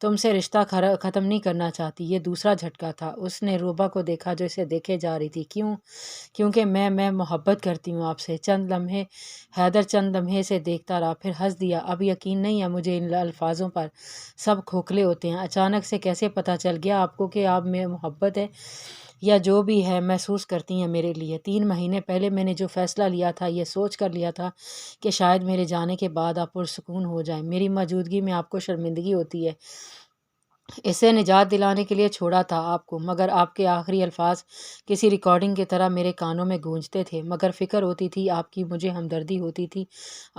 تم سے رشتہ ختم نہیں کرنا چاہتی۔ یہ دوسرا جھٹکا تھا۔ اس نے روبا کو دیکھا جو اسے دیکھے جا رہی تھی۔ کیونکہ میں محبت کرتی ہوں آپ سے۔ حیدر چند لمحے سے دیکھتا رہا، پھر ہنس دیا۔ اب یقین نہیں ہے مجھے ان الفاظوں پر، سب کھوکھلے ہوتے ہیں۔ اچانک سے کیسے پتہ چل گیا آپ کو کہ آپ میں محبت ہے یا جو بھی ہے محسوس کرتی ہیں میرے لیے؟ 3 مہینے پہلے میں نے جو فیصلہ لیا تھا یہ سوچ کر لیا تھا کہ شاید میرے جانے کے بعد آپ پرسکون ہو جائیں۔ میری موجودگی میں آپ کو شرمندگی ہوتی ہے، اسے نجات دلانے کے لیے چھوڑا تھا آپ کو، مگر آپ کے آخری الفاظ کسی ریکارڈنگ کی طرح میرے کانوں میں گونجتے تھے۔ مگر فکر ہوتی تھی آپ کی، مجھے ہمدردی ہوتی تھی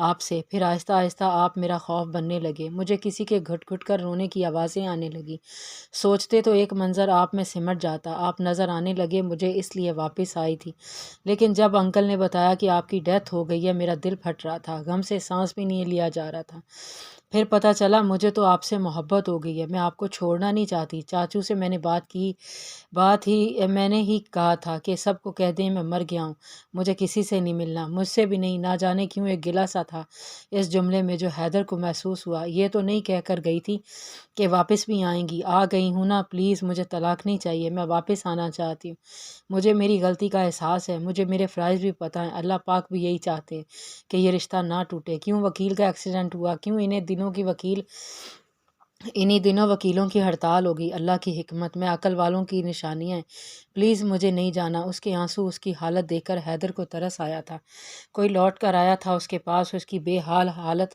آپ سے۔ پھر آہستہ آہستہ آپ میرا خوف بننے لگے۔ مجھے کسی کے گھٹ گھٹ کر رونے کی آوازیں آنے لگی۔ سوچتے تو ایک منظر آپ میں سمٹ جاتا۔ آپ نظر آنے لگے مجھے، اس لیے واپس آئی تھی۔ لیکن جب انکل نے بتایا کہ آپ کی ڈیتھ ہو گئی ہے، میرا دل پھٹ رہا تھا، غم سے سانس بھی نہیں لیا جا رہا تھا۔ پھر پتہ چلا مجھے تو آپ سے محبت ہو گئی ہے، میں آپ کو چھوڑنا نہیں چاہتی۔ چاچو سے میں نے میں نے ہی کہا تھا کہ سب کو کہہ دیں میں مر گیا ہوں، مجھے کسی سے نہیں ملنا، مجھ سے بھی نہیں۔ نہ جانے کیوں ایک گلہ سا تھا اس جملے میں جو حیدر کو محسوس ہوا۔ یہ تو نہیں کہہ کر گئی تھی کہ واپس بھی آئیں گی؟ آ گئی ہوں نا، پلیز مجھے طلاق نہیں چاہیے، میں واپس آنا چاہتی ہوں۔ مجھے میری غلطی کا احساس ہے، مجھے میرے فرائض بھی پتہ ہیں، اللہ پاک بھی یہی چاہتے ہیں کہ یہ رشتہ نہ ٹوٹے۔ کیوں وکیل کا ایکسیڈنٹ ہوا؟ کیوں انہی دنوں وکیلوں کی ہڑتال ہوگی؟ اللہ کی حکمت میں عقل والوں کی نشانیاں ہیں۔ پلیز مجھے نہیں جانا۔ اس کے آنسو، اس کی حالت دیکھ کر حیدر کو ترس آیا تھا۔ کوئی لوٹ کر آیا تھا اس کے پاس، اس کی بے حال حالت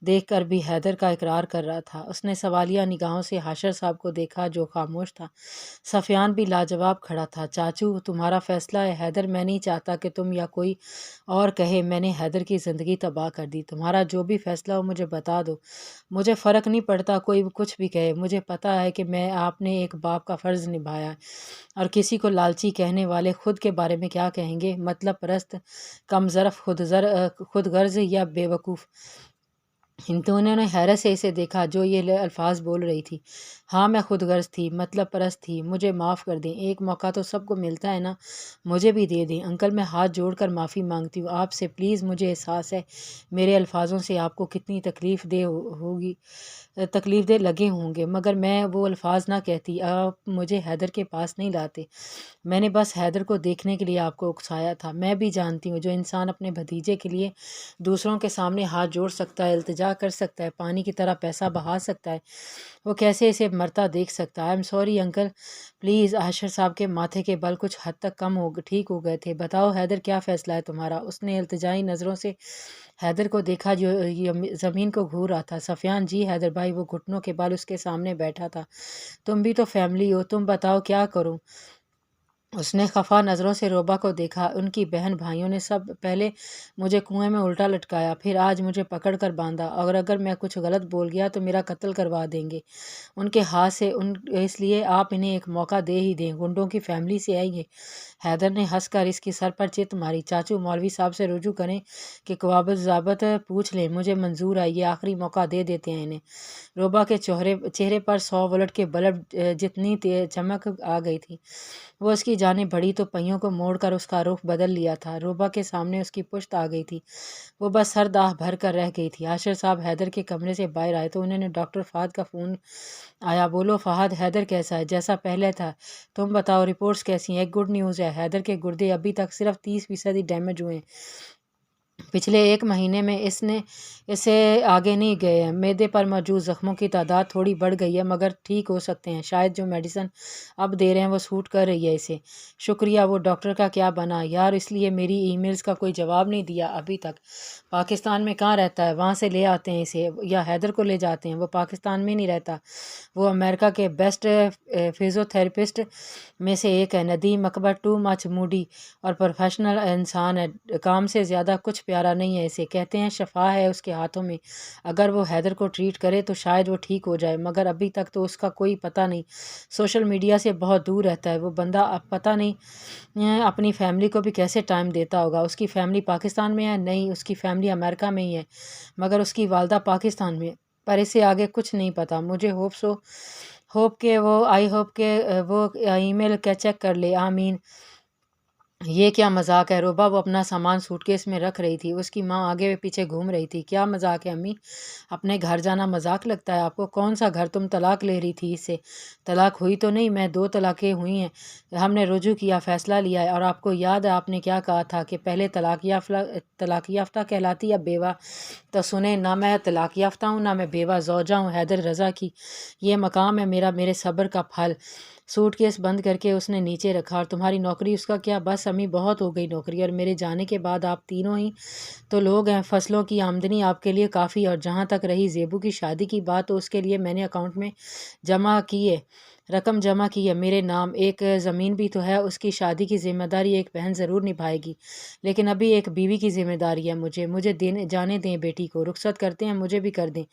دیکھ کر بھی حیدر کا اقرار کر رہا تھا۔ اس نے سوالیہ نگاہوں سے حاشر صاحب کو دیکھا جو خاموش تھا۔ سفیان بھی لاجواب کھڑا تھا۔ چاچو تمہارا فیصلہ ہے حیدر، میں نہیں چاہتا کہ تم یا کوئی اور کہے میں نے حیدر کی زندگی تباہ کر دی۔ تمہارا جو بھی فیصلہ ہو مجھے بتا دو، مجھے فرق نہیں پڑتا کوئی کچھ بھی کہے۔ مجھے پتہ ہے کہ آپ نے ایک باپ کا فرض نبھایا ہے، اور کسی کو لالچی کہنے والے خود کے بارے میں کیا کہیں گے؟ مطلب پرست، کم ظرف، خود غرض یا بے وقوف؟ انہوں نے حیرت سے اسے دیکھا جو یہ الفاظ بول رہی تھی۔ ہاں میں خود غرض تھی، مطلب پرست تھی، مجھے معاف کر دیں۔ ایک موقع تو سب کو ملتا ہے نا، مجھے بھی دے دیں۔ انکل میں ہاتھ جوڑ کر معافی مانگتی ہوں آپ سے، پلیز۔ مجھے احساس ہے میرے الفاظوں سے آپ کو کتنی تکلیف دہ لگے ہوں گے، مگر میں وہ الفاظ نہ کہتی آپ مجھے حیدر کے پاس نہیں لاتے۔ میں نے بس حیدر کو دیکھنے کے لیے آپ کو اکسایا تھا۔ میں بھی جانتی ہوں جو انسان اپنے بھتیجے کے لیے دوسروں کے سامنے ہاتھ جوڑ سکتا ہے، التجا کر سکتا ہے، پانی کی طرح پیسہ بہا سکتا ہے، وہ کیسے اسے مرتا دیکھ سکتا ہے؟ I am sorry uncle, please. Hashir صاحب کے ماتھے کے بل کچھ حد تک ٹھیک ہو گئے تھے۔ بتاؤ حیدر کیا فیصلہ ہے تمہارا؟ اس نے التجائی نظروں سے حیدر کو دیکھا جو زمین کو گھور رہا تھا۔ سفیان جی حیدر بھائی، وہ گھٹنوں کے بل اس کے سامنے بیٹھا تھا۔ تم بھی تو فیملی ہو، تم بتاؤ کیا کروں؟ اس نے خفا نظروں سے روبا کو دیکھا۔ ان کی بہن بھائیوں نے سب پہلے مجھے کنویں میں الٹا لٹکایا، پھر آج مجھے پکڑ کر باندھا، اور اگر میں کچھ غلط بول گیا تو میرا قتل کروا دیں گے ان کے ہاتھ سے۔ اس لیے آپ انہیں ایک موقع دے ہی دیں، گنڈوں کی فیملی سے آئی ہے۔ حیدر نے ہنس کر اس کی سر پر چت ماری۔ چاچو مولوی صاحب سے رجوع کریں کہ قوابل ضابط پوچھ لیں، مجھے منظور ہے، یہ آخری موقع دے دیتے ہیں انہیں۔ روبا کے چہرے پر 100 وولٹ کے بلب جتنی چمک آ گئی تھی۔ وہ اس کی جانب بڑھی تو پہیوں کو موڑ کر اس کا رخ بدل لیا تھا۔ روبا کے سامنے اس کی پشت آ گئی تھی، وہ بس سر داہ بھر کر رہ گئی تھی۔ حاشر صاحب حیدر کے کمرے سے باہر آئے تو انہوں نے ڈاکٹر فہد کا فون آیا۔ بولو فہد، حیدر کیسا ہے؟ جیسا پہلے تھا۔ تم بتاؤ رپورٹس کیسی ہیں؟ ایک گڈ نیوز ہے، حیدر کے گردے ابھی تک صرف 30% ڈیمیج ہوئے ہیں، پچھلے 1 مہینے میں اسے آگے نہیں گئے ہیں۔ معدے پر موجود زخموں کی تعداد تھوڑی بڑھ گئی ہے، مگر ٹھیک ہو سکتے ہیں۔ شاید جو میڈیسن اب دے رہے ہیں وہ سوٹ کر رہی ہے اسے۔ شکریہ۔ وہ ڈاکٹر کا کیا بنا؟ یار اس لیے میری ای میلز کا کوئی جواب نہیں دیا ابھی تک۔ پاکستان میں کہاں رہتا ہے؟ وہاں سے لے آتے ہیں اسے، یا حیدر کو لے جاتے ہیں۔ وہ پاکستان میں نہیں رہتا، وہ امریکہ کے بیسٹ فزیوتھراپسٹ میں سے ایک ہے۔ ندیم اکبر ٹو مچ موڈی اور پروفیشنل انسان ہے، کام سے زیادہ کچھ پیارا نہیں ہے اسے۔ کہتے ہیں شفا ہے اس کے ہاتھوں میں، اگر وہ حیدر کو ٹریٹ کرے تو شاید وہ ٹھیک ہو جائے، مگر ابھی تک تو اس کا کوئی پتہ نہیں۔ سوشل میڈیا سے بہت دور رہتا ہے وہ بندہ، اب پتہ نہیں اپنی فیملی کو بھی کیسے ٹائم دیتا ہوگا۔ اس کی فیملی پاکستان میں ہے؟ نہیں، اس کی فیملی امریکہ میں ہی ہے، مگر اس کی والدہ پاکستان میں، پر اسے آگے کچھ نہیں پتہ۔ مجھے آئی ہوپ کہ وہ ای میل چیک کر لے۔ آمین۔ یہ کیا مذاق ہے روبا؟ وہ اپنا سامان سوٹ کیس میں رکھ رہی تھی، اس کی ماں آگے پیچھے گھوم رہی تھی۔ کیا مذاق ہے امی؟ اپنے گھر جانا مذاق لگتا ہے آپ کو؟ کون سا گھر؟ تم طلاق لے رہی تھی اس سے؟ طلاق ہوئی تو نہیں، میں 2 طلاقیں ہوئی ہیں، ہم نے رجوع کیا، فیصلہ لیا ہے۔ اور آپ کو یاد ہے آپ نے کیا کہا تھا کہ پہلے طلاق یافتہ کہلاتی یا بیوہ؟ تو سنیں، نہ میں طلاق یافتہ ہوں، نہ میں بیوہ، زوجہ ہوں حیدر رضا کی۔ یہ مقام ہے میرا، میرے صبر کا پھل۔ سوٹ کیس بند کر کے اس نے نیچے رکھا۔ اور تمہاری نوکری؟ اس کا کیا؟ بس امی بہت ہو گئی نوکری، اور میرے جانے کے بعد آپ تینوں ہی تو لوگ ہیں، فصلوں کی آمدنی آپ کے لیے کافی۔ اور جہاں تک رہی زیبو کی شادی کی بات، تو اس کے لیے میں نے اکاؤنٹ میں رقم جمع کی ہے میرے نام۔ ایک زمین بھی تو ہے، اس کی شادی کی ذمہ داری ایک بہن ضرور نبھائے گی، لیکن ابھی ایک بیوی کی ذمہ داری ہے مجھے جانے دیں بیٹی کو، رخصت کرتے ہیں مجھے بھی کر دیں۔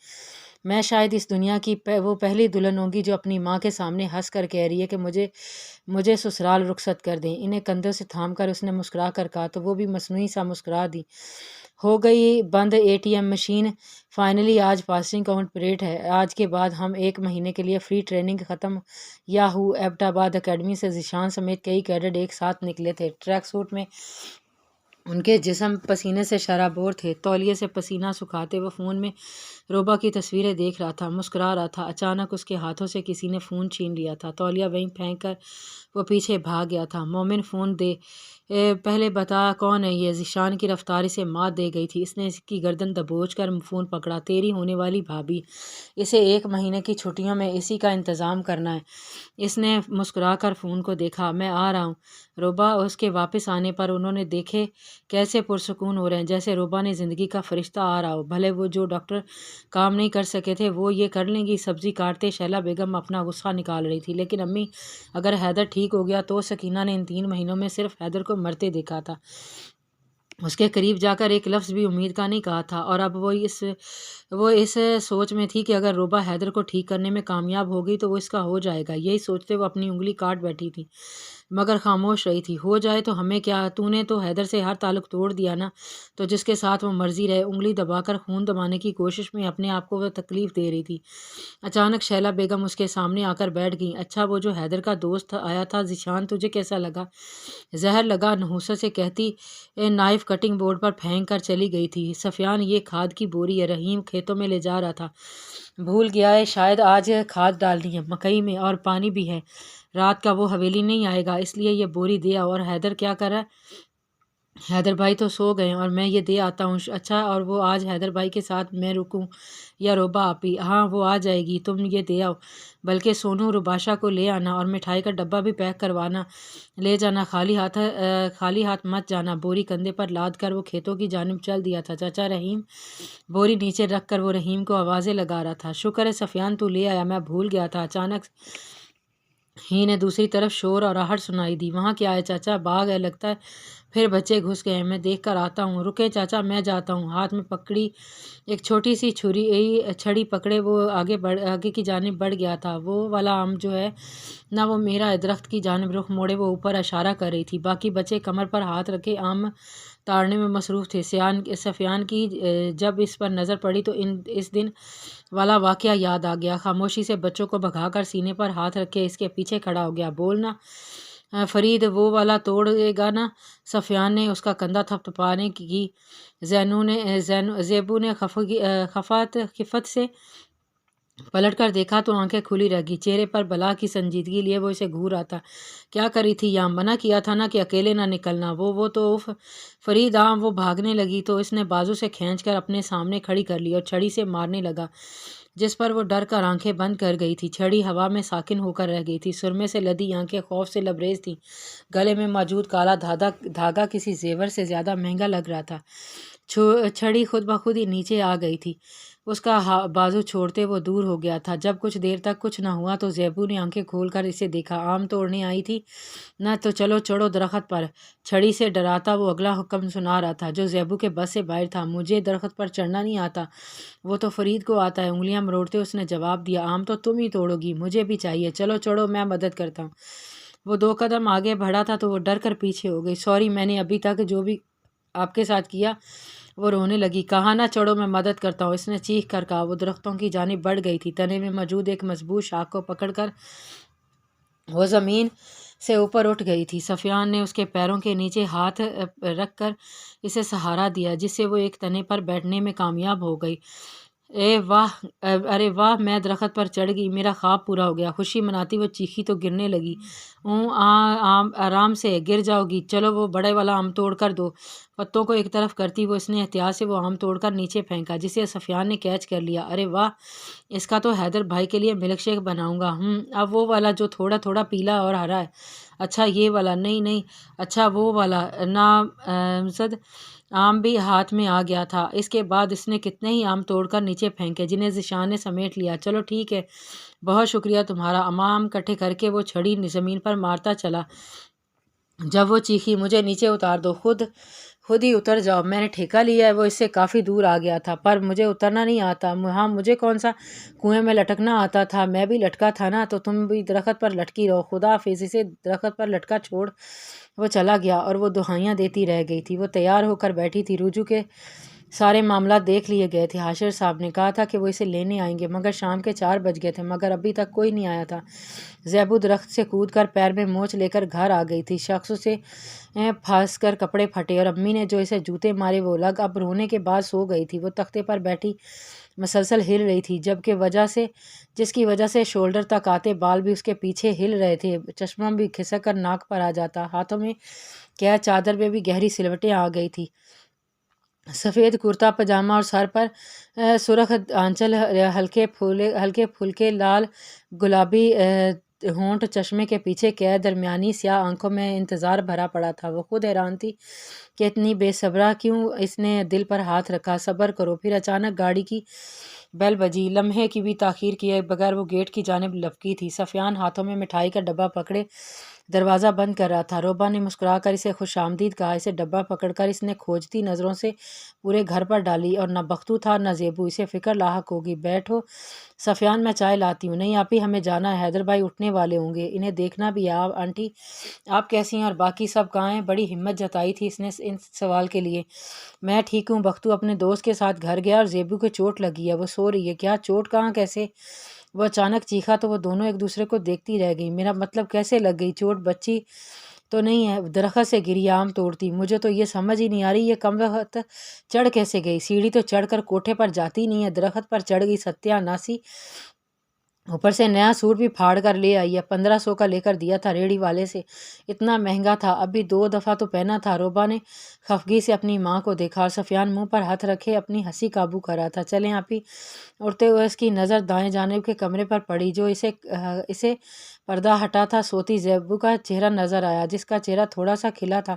میں شاید اس دنیا کی وہ پہلی دلہن ہوں گی جو اپنی ماں کے سامنے ہنس کر کہہ رہی ہے کہ مجھے سسرال رخصت کر دیں۔ انہیں کندھوں سے تھام کر اس نے مسکرا کر کہا، تو وہ بھی مصنوعی سا مسکرا دی۔ ہو گئی بند ATM مشین، فائنلی آج پاسنگ آؤٹ پریڈ ہے۔ آج کے بعد ہم 1 مہینے کے لیے فری ٹریننگ ختم۔ یاہو! ایبٹ آباد اکیڈمی سے ذیشان سمیت کئی کیڈٹ ایک ساتھ نکلے تھے، ٹریک سوٹ میں، ان کے جسم پسینے سے شرابور تھے۔ تولیے سے پسینہ سکھاتے وہ فون میں روبا کی تصویریں دیکھ رہا تھا، مسکرا رہا تھا۔ اچانک اس کے ہاتھوں سے کسی نے فون چھین لیا تھا، تولیہ وہیں پھینک کر وہ پیچھے بھاگ گیا تھا۔ مومن فون دے، پہلے بتا کون ہے یہ؟ ذیشان کی رفتار اسے مات دے گئی تھی۔ اس نے اس کی گردن دبوچ کر فون پکڑا۔ تیری ہونے والی بھابھی، اسے 1 مہینے کی چھٹیوں میں اسی کا انتظام کرنا ہے۔ اس نے مسکرا کر فون کو دیکھا۔ میں آ رہا ہوں روبا۔ اس کے واپس آنے پر انہوں نے دیکھے کیسے پرسکون ہو رہے ہیں، جیسے روبا نے زندگی کا فرشتہ آ رہا ہو۔ بھلے وہ جو ڈاکٹر کام نہیں کر سکے تھے وہ یہ کر لیں گی۔ سبزی کاٹتے شیلا بیگم اپنا غصہ نکال رہی تھی، لیکن امی اگر حیدر ٹھیک ہو گیا تو سکینہ نے ان 3 مہینوں میں صرف حیدر کو مرتے دیکھا تھا، اس کے قریب جا کر ایک لفظ بھی امید کا نہیں کہا تھا۔ اور اب وہ اس سوچ میں تھی کہ اگر روبا حیدر کو ٹھیک کرنے میں کامیاب ہو گئی تو وہ اس کا ہو جائے گا۔ یہی سوچتے وہ اپنی انگلی کاٹ بیٹھی تھی، مگر خاموش رہی تھی۔ ہو جائے تو ہمیں کیا؟ تو نے تو حیدر سے ہر تعلق توڑ دیا نا، تو جس کے ساتھ وہ مرضی رہے۔ انگلی دبا کر خون دبانے کی کوشش میں اپنے آپ کو وہ تکلیف دے رہی تھی۔ اچانک شیلا بیگم اس کے سامنے آ کر بیٹھ گئیں۔ اچھا، وہ جو حیدر کا دوست آیا تھا ذیشان، تجھے کیسا لگا؟ زہر لگا، نحوست سے کہتی نائف کٹنگ بورڈ پر پھینک کر چلی گئی تھی۔ سفیان، یہ کھاد کی بوری ہے، رحیم کھیتوں میں لے جا رہا تھا، بھول گیا ہے شاید آج کھاد ڈالنی ہے مکئی میں، اور پانی بھی ہے، رات کا وہ حویلی نہیں آئے گا، اس لیے یہ بوری دے آؤ۔ اور حیدر کیا کر رہا ہے؟ حیدر بھائی تو سو گئے ہیں، اور میں یہ دے آتا ہوں۔ اچھا، اور وہ آج حیدر بھائی کے ساتھ میں رکوں یا روبا آپی؟ ہاں وہ آ جائے گی، تم یہ دے آؤ، بلکہ سونو رباشا کو لے آنا، اور مٹھائی کا ڈبہ بھی پیک کروانا، لے جانا، خالی ہاتھ مت جانا۔ بوری کندھے پر لاد کر وہ کھیتوں کی جانب چل دیا تھا۔ چاچا رحیم، بوری نیچے رکھ کر وہ رحیم کو آوازیں لگا رہا تھا۔ شکر ہے سفیان تو لے آیا، میں بھول گیا تھا۔ اچانک ہی نے دوسری طرف شور اور آہٹ سنائی دی۔ وہاں کیا ہے چاچا؟ باغ ہے لگتا ہے، پھر بچے گھس گئے ہیں، میں دیکھ کر آتا ہوں۔ رکے چاچا، میں جاتا ہوں۔ ہاتھ میں پکڑی ایک چھوٹی سی چھڑی پکڑے وہ آگے کی جانب بڑھ گیا تھا۔ وہ والا آم جو ہے نا، وہ میرا ہے۔ درخت کی جانب رخ موڑے وہ اوپر اشارہ کر رہی تھی۔ باقی بچے کمر پر ہاتھ رکھے آم تاڑنے میں مصروف تھے۔ سفیان کی جب اس پر نظر پڑی تو اس دن والا واقعہ یاد آ گیا۔ خاموشی سے بچوں کو بھگا کر سینے پر ہاتھ رکھے اس کے پیچھے کھڑا ہو گیا۔ بولنا فرید، وہ والا توڑے گا نا؟ سفیان نے اس کا کندھا تھپتھپانے کی۔ زیبو نے خفت سے پلٹ کر دیکھا تو آنکھیں کھلی رہ گئی، چہرے پر بلا کی سنجیدگی لیے وہ اسے گھور آتا۔ کیا کری تھی یام؟ منع کیا تھا نا کہ اکیلے نہ نکلنا۔ وہ تو اف فرید، وہ بھاگنے لگی تو اس نے بازو سے کھینچ کر اپنے سامنے کھڑی کر لی اور چھڑی سے مارنے لگا، جس پر وہ ڈر کر آنکھیں بند کر گئی تھی۔ چھڑی ہوا میں ساکن ہو کر رہ گئی تھی، سرمے سے لدی آنکھیں خوف سے لبریز تھیں، گلے میں موجود کالا دھاگا کسی زیور سے زیادہ مہنگا لگ رہا تھا۔ چھڑی خود بخود ہی نیچے آ گئی تھی، اس کا بازو چھوڑتے وہ دور ہو گیا تھا۔ جب کچھ دیر تک کچھ نہ ہوا تو زیبو نے آنکھیں کھول کر اسے دیکھا۔ آم توڑنے آئی تھی نہ، تو چلو چڑھو درخت پر۔ چھڑی سے ڈراتا وہ اگلا حکم سنا رہا تھا جو زیبو کے بس سے باہر تھا۔ مجھے درخت پر چڑھنا نہیں آتا، وہ تو فرید کو آتا ہے۔ انگلیاں مروڑتے اس نے جواب دیا، آم تو تم ہی توڑو گی، مجھے بھی چاہیے، چلو چڑھو، میں مدد کرتا ہوں۔ وہ 2 قدم آگے بڑھا تھا تو وہ ڈر کر پیچھے ہو گئی۔ سوری، میں نے ابھی تک جو بھی آپ کے ساتھ کیا۔ وہ رونے لگی۔ کہا نہ چڑھو، میں مدد کرتا ہوں، اس نے چیخ کر کہا۔ وہ درختوں کی جانب بڑھ گئی تھی، تنے میں موجود ایک مضبوط شاخ کو پکڑ کر وہ زمین سے اوپر اٹھ گئی تھی۔ سفیان نے اس کے پیروں کے نیچے ہاتھ رکھ کر اسے سہارا دیا، جس سے وہ ایک تنے پر بیٹھنے میں کامیاب ہو گئی۔ ارے واہ، میں درخت پر چڑھ گئی، میرا خواب پورا ہو گیا۔ خوشی مناتی وہ چیخی تو گرنے لگی۔ آرام سے، گر جاؤ گی۔ چلو وہ بڑے والا آم توڑ کر دو۔ پتوں کو ایک طرف کرتی وہ اس نے احتیاط سے وہ آم توڑ کر نیچے پھینکا، جسے سفیان نے کیچ کر لیا۔ ارے واہ، اس کا تو حیدر بھائی کے لیے ملک شیک بناؤں گا۔ اب وہ والا جو تھوڑا تھوڑا پیلا اور ہرا ہے؟ اچھا یہ والا؟ نہیں نہیں، اچھا وہ والا۔ نامزد آم بھی ہاتھ میں آ گیا تھا۔ اس کے بعد اس نے کتنے ہی آم توڑ کر نیچے پھینکے، جنہیں ذیشان نے سمیٹ لیا۔ چلو ٹھیک ہے، بہت شکریہ تمہارا۔ آم اکٹھے کر کے وہ چھڑی زمین پر مارتا چلا۔ جب وہ چیخی، مجھے نیچے اتار دو، خود ہی اتر جاؤ، میں نے ٹھیکہ لیا ہے۔ وہ اس سے کافی دور آ گیا تھا۔ پر مجھے اترنا نہیں آتا۔ ہاں، مجھے کون سا کنویں میں لٹکنا آتا تھا؟ میں بھی لٹکا تھا نا، تو تم بھی درخت پر لٹکی رہو۔ خدا حافظ۔ اسے درخت پر لٹکا چھوڑ وہ چلا گیا اور وہ دہائیاں دیتی رہ گئی تھی۔ وہ تیار ہو کر بیٹھی تھی۔ رجوع کے سارے معاملات دیکھ لیے گئے تھے۔ حاشر صاحب نے کہا تھا کہ وہ اسے لینے آئیں گے، مگر شام کے 4 بج گئے تھے، مگر ابھی تک کوئی نہیں آیا تھا۔ زیبو درخت سے کود کر پیر میں موچ لے کر گھر آ گئی تھی۔ شخص سے پھنس کر کپڑے پھٹے، اور امی نے جو اسے جوتے مارے وہ الگ۔ اب رونے کے بعد سو گئی تھی۔ وہ تختے پر بیٹھی مسلسل ہل رہی تھی، جس کی وجہ سے شولڈر تک آتے بال بھی اس کے پیچھے ہل رہے تھے۔ چشمہ بھی کھسک کر ناک پر آ جاتا۔ ہاتھوں میں قید چادر میں بھی گہری سلوٹیں آ گئی تھی۔ سفید کرتا پاجامہ اور سر پر سرخ آنچل، ہلکے پھلکے لال گلابی ہونٹ چشمے کے پیچھے قید، درمیانی سیاہ آنکھوں میں انتظار بھرا پڑا تھا۔ وہ خود حیران تھی کہ اتنی بے صبرا کیوں اس نے دل پر ہاتھ رکھا۔ صبر کرو۔ پھر اچانک گاڑی کی بیل بجی۔ لمحے کی بھی تاخیر کیے بغیر وہ گیٹ کی جانب لپکی تھی۔ سفیان ہاتھوں میں مٹھائی کا ڈبہ پکڑے دروازہ بند کر رہا تھا۔ روبا نے مسکرا کر اسے خوش آمدید کہا۔ اسے ڈبہ پکڑ کر اس نے کھوجتی نظروں سے پورے گھر پر ڈالی، اور نہ بختو تھا نہ زیبو۔ اسے فکر لاحق ہوگی۔ بیٹھو سفیان، میں چائے لاتی ہوں۔ نہیں آپی، ہمیں جانا ہے، حیدر بھائی اٹھنے والے ہوں گے، انہیں دیکھنا بھی ہے۔ آنٹی آپ کیسی ہیں اور باقی سب کہاں ہیں؟ بڑی ہمت جتائی تھی اس نے اس سوال کے لیے۔ میں ٹھیک ہوں۔ بختو اپنے دوست کے ساتھ گھر گیا، اور زیبو کو چوٹ لگی ہے، وہ سو رہی ہے۔ کیا چوٹ؟ کہاں؟ کیسے؟ وہ اچانک چیخا تو وہ دونوں ایک دوسرے کو دیکھتی رہ گئی۔ میرا مطلب کیسے لگ گئی چوٹ؟ بچی تو نہیں ہے؟ درخت سے گری آم توڑتی؟ مجھے تو یہ سمجھ ہی نہیں آ رہی، یہ کم وقت چڑھ کیسے گئی؟ سیڑھی تو چڑھ کر کوٹھے پر جاتی نہیں ہے، درخت پر چڑھ گئی۔ ستیہ ناسی، اوپر سے نیا سوٹ بھی پھاڑ کر لے آئی ہے۔ 1500 کا لے کر دیا تھا ریڑھی والے سے، اتنا مہنگا تھا، ابھی 2 دفعہ تو پہنا تھا۔ روبا نے خفگی سے اپنی ماں کو دیکھا، اور سفیان منہ پر ہاتھ رکھے اپنی ہنسی قابو کر رہا تھا۔ چلیں آپی۔ اڑتے ہوئے اس کی نظر دائیں جانب کے کمرے پر پڑی، جو اسے پردہ ہٹا تھا۔ سوتی زیبو کا چہرہ نظر آیا، جس کا چہرہ تھوڑا سا کھلا تھا۔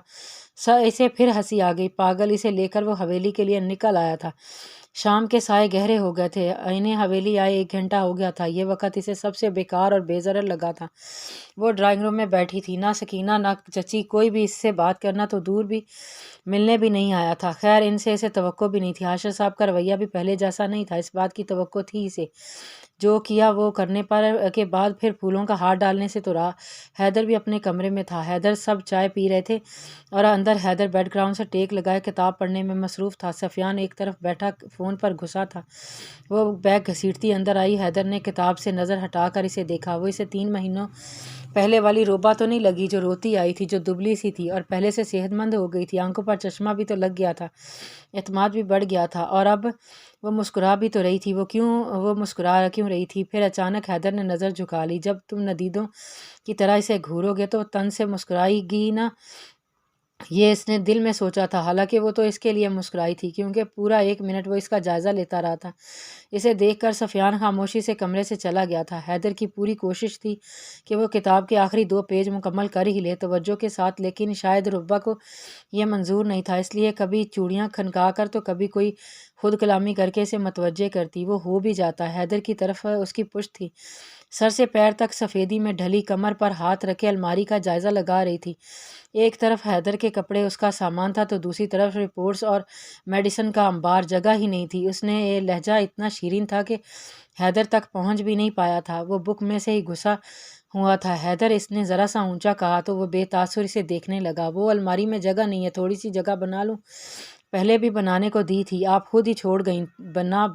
اسے پھر ہنسی آ گئی۔ پاگل، اسے لے کر وہ حویلی کے لیے نکل آیا تھا۔ شام کے سائے گہرے ہو گئے تھے۔ انہیں حویلی آئے 1 گھنٹہ ہو گیا تھا۔ یہ وقت اسے سب سے بیکار اور بے ضرر لگا تھا۔ وہ ڈرائنگ روم میں بیٹھی تھی، نہ سکینہ نہ چچی، کوئی بھی اس سے بات کرنا تو دور بھی ملنے بھی نہیں آیا تھا۔ خیر، ان سے اسے توقع بھی نہیں تھی۔ حاشر صاحب کا رویہ بھی پہلے جیسا نہیں تھا، اس بات کی توقع تھی اسے۔ جو کیا وہ کرنے کے بعد پھر پھولوں کا ہار ڈالنے سے تو رہا۔ حیدر بھی اپنے کمرے میں تھا۔ حیدر سب چائے پی رہے تھے، اور اندر حیدر بیڈ گراؤنڈ سے ٹیک لگائے کتاب پڑھنے میں مصروف تھا۔ سفیان ایک طرف بیٹھا فون پر گھسا تھا۔ وہ بیگ گھسیٹتی اندر آئی۔ حیدر نے کتاب سے نظر ہٹا کر اسے دیکھا۔ وہ اسے 3 مہینوں پہلے والی روبا تو نہیں لگی جو روتی آئی تھی، جو دبلی سی تھی اور پہلے سے صحت مند ہو گئی تھی۔ آنکھوں پر چشمہ بھی تو لگ گیا تھا، اعتماد بھی بڑھ گیا تھا، اور اب وہ مسکرا بھی تو رہی تھی۔ وہ مسکرا کیوں رہی تھی؟ پھر اچانک حیدر نے نظر جھکا لی۔ جب تم ندیدوں کی طرح اسے گھورو گے تو تن سے مسکرائے گی نا، یہ اس نے دل میں سوچا تھا۔ حالانکہ وہ تو اس کے لیے مسکرائی تھی، کیونکہ پورا 1 منٹ وہ اس کا جائزہ لیتا رہا تھا۔ اسے دیکھ کر سفیان خاموشی سے کمرے سے چلا گیا تھا۔ حیدر کی پوری کوشش تھی کہ وہ کتاب کے آخری 2 پیج مکمل کر ہی لے توجہ کے ساتھ، لیکن شاید روبا کو یہ منظور نہیں تھا، اس لیے کبھی چوڑیاں کھنکا کر تو کبھی کوئی خود کلامی کر کے اسے متوجہ کرتی۔ وہ ہو بھی جاتا۔ حیدر کی طرف اس کی پشت تھی، سر سے پیر تک سفیدی میں ڈھلی، کمر پر ہاتھ رکھے الماری کا جائزہ لگا رہی تھی۔ ایک طرف حیدر کے کپڑے، اس کا سامان تھا، تو دوسری طرف رپورٹس اور میڈیسن کا انبار۔ جگہ ہی نہیں تھی۔ اس نے یہ لہجہ اتنا شیرین تھا کہ حیدر تک پہنچ بھی نہیں پایا تھا۔ وہ بک میں سے ہی گھسا ہوا تھا۔ حیدر، اس نے ذرا سا اونچا کہا تو وہ بے تاثر اسے دیکھنے لگا۔ وہ الماری میں جگہ نہیں ہے، تھوڑی سی جگہ بنا لوں؟ پہلے بھی بنانے کو دی تھی، آپ خود ہی چھوڑ گئیں۔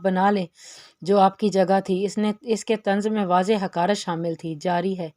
بنا لیں جو آپ کی جگہ تھی۔ اس کے طنز میں واضح حقارت شامل تھی۔ جاری ہے۔